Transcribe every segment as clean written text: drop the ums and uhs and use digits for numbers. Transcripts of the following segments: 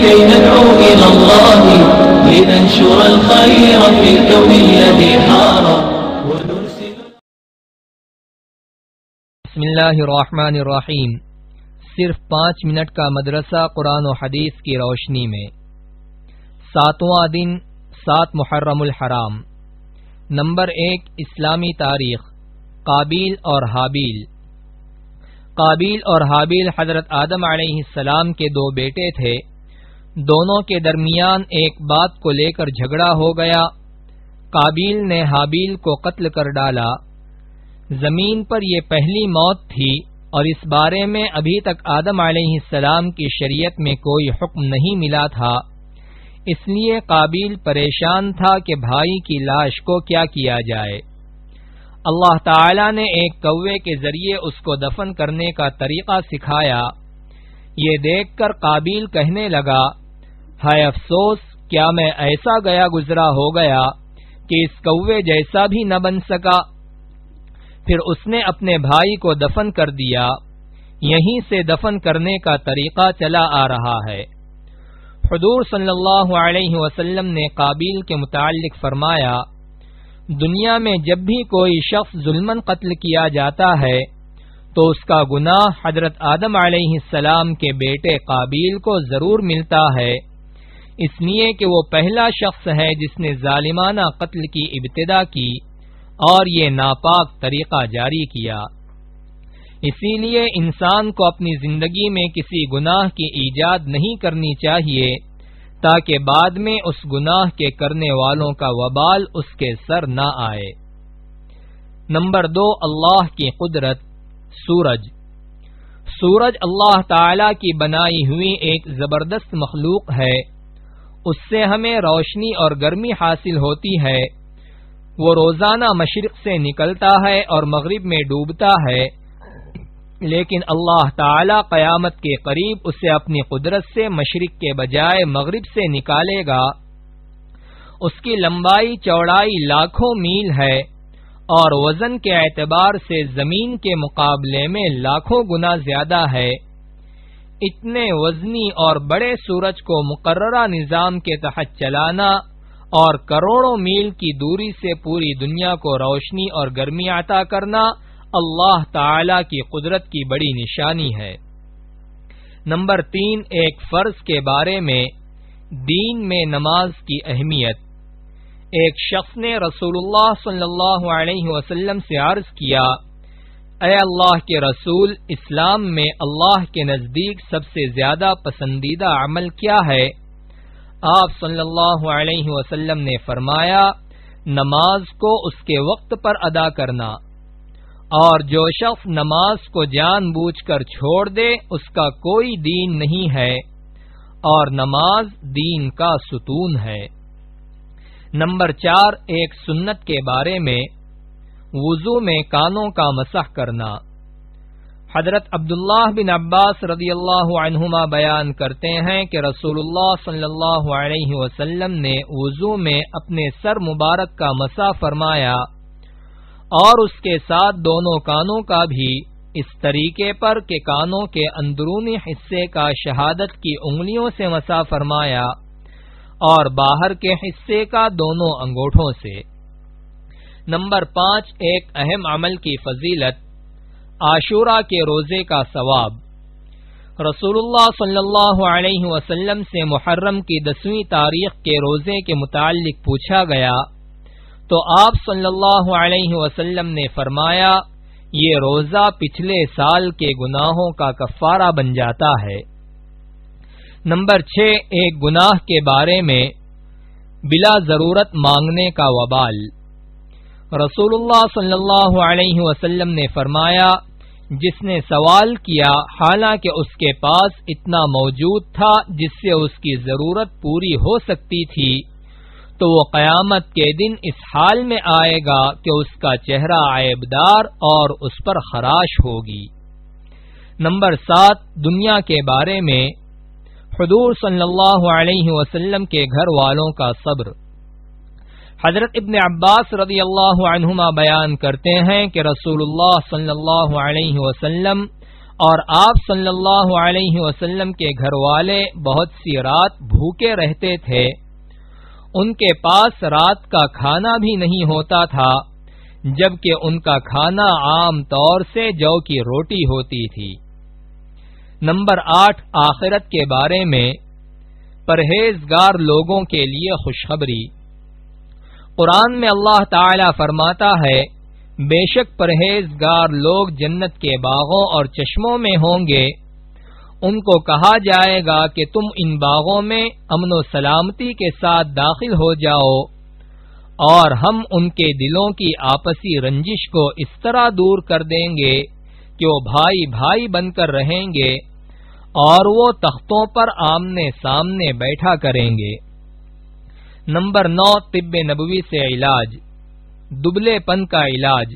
كي ندعو إلى الله لننشر الخير في الكون الذي حار ونرسل. بسم اللہ الرحمن الرحیم. صرف 5 منٹ کا مدرسہ قرآن و حدیث کی روشنی میں. 7واں دن 7 محرم الحرام. نمبر 1 اسلامی تاریخ. قابیل اور حابیل. قابیل اور حابیل حضرت آدم علیہ السلام کے 2 بیٹے تھے. دونوں کے درمیان ایک بات کو لے کر جھگڑا ہو گیا. قابیل نے حابیل کو قتل کر ڈالا. زمین پر یہ پہلی موت تھی اور اس بارے میں ابھی تک آدم علیہ السلام کی شریعت میں کوئی حکم نہیں ملا تھا. اس لیے قابیل پریشان تھا کہ بھائی کی لاش کو کیا کیا جائے. اللہ تعالی نے ایک کوے کے ذریعے اس کو دفن کرنے کا طریقہ سکھایا. یہ دیکھ کر قابیل کہنے لگا، ہائے افسوس، کیا میں ایسا گیا گزرا ہو گیا کہ اس کوے جیسا بھی نہ بن سکا. پھر اس نے اپنے بھائی کو دفن کر دیا. یہیں سے دفن کرنے کا طریقہ چلا آ رہا ہے. حضور صلی اللہ علیہ وسلم نے قابیل کے متعلق فرمایا، دنیا میں جب بھی کوئی شخص ظلماً قتل کیا جاتا ہے تو اس کا گناہ حضرت آدم علیہ السلام کے بیٹے قابیل کو ضرور ملتا ہے، اس لیے کہ وہ پہلا شخص ہے جس نے ظالمانہ قتل کی ابتدا کی اور یہ ناپاک طریقہ جاری کیا. اسی لیے انسان کو اپنی زندگی میں کسی گناہ کی ایجاد نہیں کرنی چاہیے تاکہ بعد میں اس گناہ کے کرنے والوں کا وبال اس کے سر نہ آئے. نمبر 2 اللہ کی قدرت. سورج. سورج اللہ تعالی کی بنائی ہوئی ایک زبردست مخلوق ہے. اس سے ہمیں روشنی اور گرمی حاصل ہوتی ہے. وہ روزانہ مشرق سے نکلتا ہے اور مغرب میں ڈوبتا ہے، لیکن اللہ تعالی قیامت کے قریب اسے اپنی قدرت سے مشرق کے بجائے مغرب سے نکالے گا. اس کی لمبائی چوڑائی لاکھوں میل ہے اور وزن کے اعتبار سے زمین کے مقابلے میں لاکھوں گنا زیادہ ہے. اتنے وزنی اور بڑے سورج کو مقررہ نظام کے تحت چلانا اور کروڑوں میل کی دوری سے پوری دنیا کو روشنی اور گرمی عطا کرنا اللہ تعالی کی قدرت کی بڑی نشانی ہے. نمبر 3 ایک فرض کے بارے میں. دین میں نماز کی اہمیت. ایک شخص نے رسول اللہ صلی اللہ علیہ وسلم سے عرض کیا، اے اللہ کے رسول، اسلام میں اللہ کے نزدیک سب سے زیادہ پسندیدہ عمل کیا ہے؟ آپ صلی اللہ علیہ وسلم نے فرمایا، نماز کو اس کے وقت پر ادا کرنا، اور جو شخص نماز کو جان بوجھ کر چھوڑ دے اس کا کوئی دین نہیں ہے، اور نماز دین کا ستون ہے. نمبر 4 ایک سنت کے بارے میں. وضو میں کانوں کا مسح کرنا. حضرت عبداللہ بن عباس رضی اللہ عنہما بیان کرتے ہیں کہ رسول اللہ صلی اللہ علیہ وسلم نے وضو میں اپنے سر مبارک کا مسح فرمایا اور اس کے ساتھ دونوں کانوں کا بھی، اس طریقے پر کہ کانوں کے اندرونی حصے کا شہادت کی انگلیوں سے مسح فرمایا اور باہر کے حصے کا دونوں انگوٹھوں سے. نمبر 5 ایک اہم عمل کی فضیلت. عاشورہ کے روزے کا ثواب. رسول اللہ صلی اللہ علیہ وسلم سے محرم کی 10ویں تاریخ کے روزے کے متعلق پوچھا گیا تو آپ صلی اللہ علیہ وسلم نے فرمایا، یہ روزہ پچھلے سال کے گناہوں کا کفارہ بن جاتا ہے. نمبر 6 ایک گناہ کے بارے میں. بلا ضرورت مانگنے کا وبال. رسول اللہ صلی اللہ علیہ وسلم نے فرمایا، جس نے سوال کیا حالانکہ اس کے پاس اتنا موجود تھا جس سے اس کی ضرورت پوری ہو سکتی تھی، تو وہ قیامت کے دن اس حال میں آئے گا کہ اس کا چہرہ عیبدار اور اس پر خراش ہوگی. نمبر 7 دنیا کے بارے میں. حضور صلی اللہ علیہ وسلم کے گھر والوں کا صبر. حضرت ابن عباس رضی اللہ عنہما بیان کرتے ہیں کہ رسول اللہ صلی اللہ علیہ وسلم اور آپ صلی اللہ علیہ وسلم کے گھر والے بہت سی رات بھوکے رہتے تھے، ان کے پاس رات کا کھانا بھی نہیں ہوتا تھا، جبکہ ان کا کھانا عام طور سے جو کی روٹی ہوتی تھی۔ نمبر 8، آخرت کے بارے میں پرہیزگار لوگوں کے لیے خوشخبری۔ قرآن میں اللہ تعالی فرماتا ہے، بے شک پرہیزگار لوگ جنت کے باغوں اور چشموں میں ہوں گے، ان کو کہا جائے گا کہ تم ان باغوں میں امن و سلامتی کے ساتھ داخل ہو جاؤ، اور ہم ان کے دلوں کی آپسی رنجش کو اس طرح دور کر دیں گے کہ وہ بھائی بھائی بن کر رہیں گے اور وہ تختوں پر آمنے سامنے بیٹھا کریں گے۔ نمبر 9، طب نبوی سے علاج، دبلے پن کا علاج۔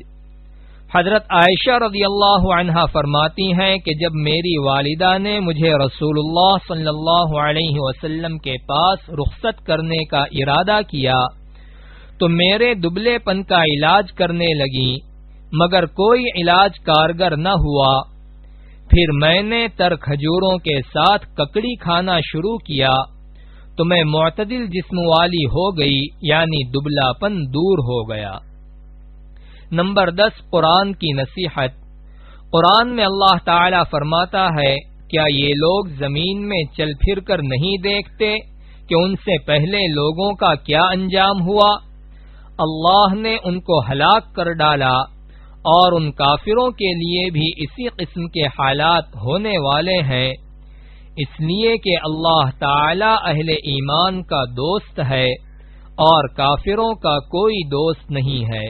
حضرت عائشہ رضی اللہ عنہا فرماتی ہیں کہ جب میری والدہ نے مجھے رسول اللہ صلی اللہ علیہ وسلم کے پاس رخصت کرنے کا ارادہ کیا تو میرے دبلے پن کا علاج کرنے لگیں، مگر کوئی علاج کارگر نہ ہوا۔ پھر میں نے تر کھجوروں کے ساتھ ککڑی کھانا شروع کیا تو میں معتدل جسم والی ہو گئی، یعنی دبلا پن دور ہو گیا۔ نمبر 10، قرآن کی نصیحت۔ قرآن میں اللہ تعالی فرماتا ہے، کیا یہ لوگ زمین میں چل پھر کر نہیں دیکھتے کہ ان سے پہلے لوگوں کا کیا انجام ہوا؟ اللہ نے ان کو ہلاک کر ڈالا، اور ان کافروں کے لیے بھی اسی قسم کے حالات ہونے والے ہیں، اس لیے کہ اللہ تعالی اہل ایمان کا دوست ہے اور کافروں کا کوئی دوست نہیں ہے۔